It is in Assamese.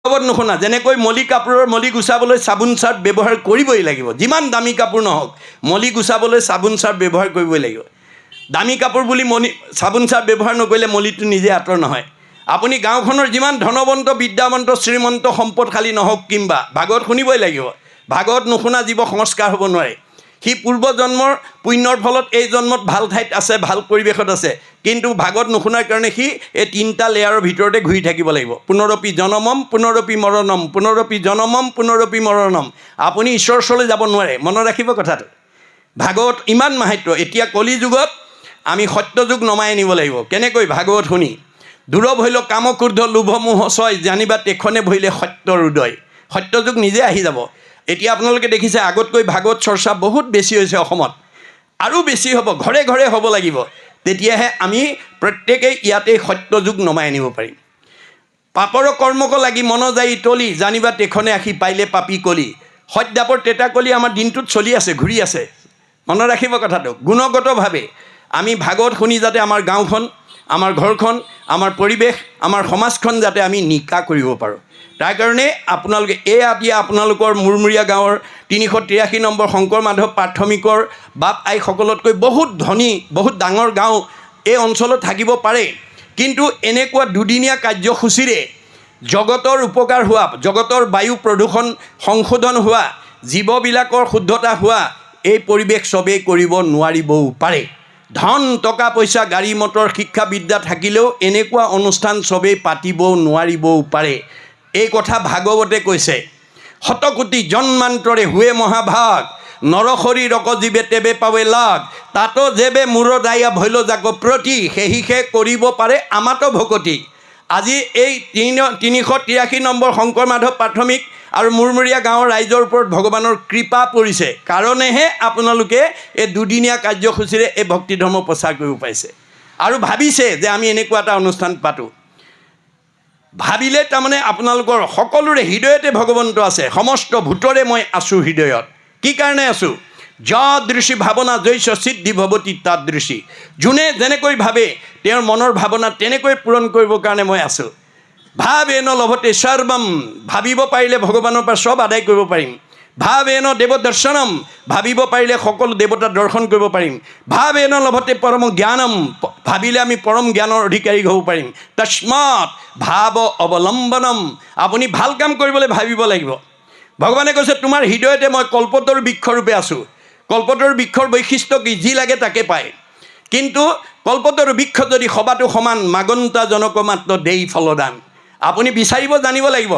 ভাগৱত নুশুনা যেনেকৈ মলি কাপোৰৰ মলি গুচাবলৈ চাবোন চাৰ্ফ ব্যৱহাৰ কৰিবই লাগিব, যিমান দামী কাপোৰ নহওক মলি গুচাবলৈ চাবোন চাৰ্ফ ব্যৱহাৰ কৰিবই লাগিব। দামী কাপোৰ বুলি চাবোন চাৰ্ফ ব্যৱহাৰ নকৰিলে মলিটো নিজে আঁতৰ নহয়। আপুনি গাঁওখনৰ যিমান ধনৱন্ত বিদ্যাৱন্ত শ্ৰীমন্ত সম্পদশালী নহওক কিম্বা ভাগৱত শুনিবই লাগিব। ভাগৱত নুশুনা জীৱ সংস্কাৰ হ'ব নোৱাৰে। সি পূৰ্বজন্মৰ পুণ্যৰ ফলত এই জন্মত ভাল ঠাইত আছে, ভাল পৰিৱেশত আছে, কিন্তু ভাগৱত নুশুনাৰ কাৰণে সি এই 3টা লেয়াৰৰ ভিতৰতে ঘূৰি থাকিব লাগিব। পুনৰপি জনমম পুনৰপি মৰণম, পুনৰপি জনমম পুনৰপি মৰণম। আপুনি ঈশ্বৰৰ ওচৰলৈ যাব নোৱাৰে, মনত ৰাখিব কথাটো। ভাগৱত ইমান মাহাত্য। এতিয়া কলি যুগত আমি সত্যযুগ নমাই আনিব লাগিব। কেনেকৈ? ভাগৱত শুনি। দূৰ ভৈল কাম ক্ৰোধ লোভ মোহ ছয়, জানিবা তেখনে ভৈলে সত্যৰ উদয়। সত্যযুগ নিজে আহি যাব। এতিয়া আপোনালোকে দেখিছে আগতকৈ ভাগৱত চৰ্চা বহুত বেছি হৈছে অসমত, আৰু বেছি হ'ব, ঘৰে ঘৰে হ'ব লাগিব। তেতিয়াহে আমি প্ৰত্যেকেই ইয়াতে সত্যযুগ নমাই আনিব পাৰিম। পাপৰ কৰ্মক লাগি মন যায় তলি, জানিবা তেখনে আহি পাইলে পাপী কলি। সত্যাপৰ তেতাকলি আমাৰ দিনটোত চলি আছে, ঘূৰি আছে। মনত ৰাখিব কথাটো। গুণগতভাৱে আমি ভাগৱত শুনি যাতে আমাৰ গাঁওখন, আমাৰ ঘৰখন, আমাৰ পৰিৱেশ, আমাৰ সমাজখন যাতে আমি নিকা কৰিব পাৰোঁ, তাৰ কাৰণে আপোনালোকে এতিয়া আপোনালোকৰ মুৰমূৰীয়া গাঁৱৰ 383 নম্বৰ শংকৰ মাধৱ প্ৰাথমিকৰ বাপ আইসকলতকৈ বহুত ধনী, বহুত ডাঙৰ গাঁও এই অঞ্চলত থাকিব পাৰে, কিন্তু এনেকুৱা দুদিনীয়া কাৰ্যসূচীৰে জগতৰ উপকাৰ হোৱা, জগতৰ বায়ু প্ৰদূষণ সংশোধন হোৱা, জীৱবিলাকৰ শুদ্ধতা হোৱা এই পৰিৱেশ চবেই কৰিব নোৱাৰিবও পাৰে। ধন টকা পইচা গাড়ী মটৰ শিক্ষা বিদ্যা থাকিলেও এনেকুৱা অনুষ্ঠান চবেই পাতিবও নোৱাৰিবও পাৰে। এই কথা ভাগৱতে কৈছে। শতকোটি জন্মান্তৰে হুৱে মহাভাগ, নৰশৰীৰ অকজীৱে তেবে পাৱে লাগ, তাতো যেবে মূৰ দায়া ভৈল যাক প্ৰতি, সেহিষে কৰিব পাৰে আমাতো ভকতি। আজি এই 383 নম্বৰ শংকৰ মাধৱ প্ৰাথমিক আৰু মুৰমূৰীয়া গাঁৱৰ ৰাইজৰ ওপৰত ভগৱানৰ কৃপা পৰিছে কাৰণেহে আপোনালোকে এই দুদিনীয়া কাৰ্যসূচীৰে এই ভক্তি ধৰ্ম প্ৰচাৰ কৰিব পাৰিছে আৰু ভাবিছে যে আমি এনেকুৱা এটা অনুষ্ঠান পাতোঁ। ভাবিলে তাৰমানে আপোনালোকৰ সকলোৰে হৃদয়তে ভগৱন্ত আছে। সমস্ত ভূতৰে মই আছোঁ হৃদয়ত। কি কাৰণে আছোঁ? যদৃশী ভাৱনা জৈছ সিদ্ধি ভৱতী তাদৃশী। যোনে যেনেকৈ ভাবে তেওঁৰ মনৰ ভাৱনা তেনেকৈ পূৰণ কৰিবৰ কাৰণে মই আছোঁ। ভাৱেন লভতে সৰ্বম, ভাবিব পাৰিলে ভগৱানৰ পৰা চব আদায় কৰিব পাৰিম। ভাৱেন দেৱ দৰ্শনম, ভাবিব পাৰিলে সকলো দেৱতা দৰ্শন কৰিব পাৰিম। ভাৱেন লভতে পৰম জ্ঞানম, ভাবিলে আমি পৰম জ্ঞানৰ অধিকাৰী হ'ব পাৰিম। তস্মাৎ ভাৱ অৱলম্বনম, আপুনি ভাল কাম কৰিবলৈ ভাবিব লাগিব। ভগৱানে কৈছে তোমাৰ হৃদয়তে মই কল্পতৰু বৃক্ষৰূপে আছোঁ। কল্পতৰু বৃক্ষৰ বৈশিষ্ট্য কি? যি লাগে তাকে পায়। কিন্তু কল্পতৰু বৃক্ষ যদি সবাতো সমান, মাগন্তা জনক মাত্ৰ দেই ফলদান। আপুনি বিচাৰিব জানিব লাগিব।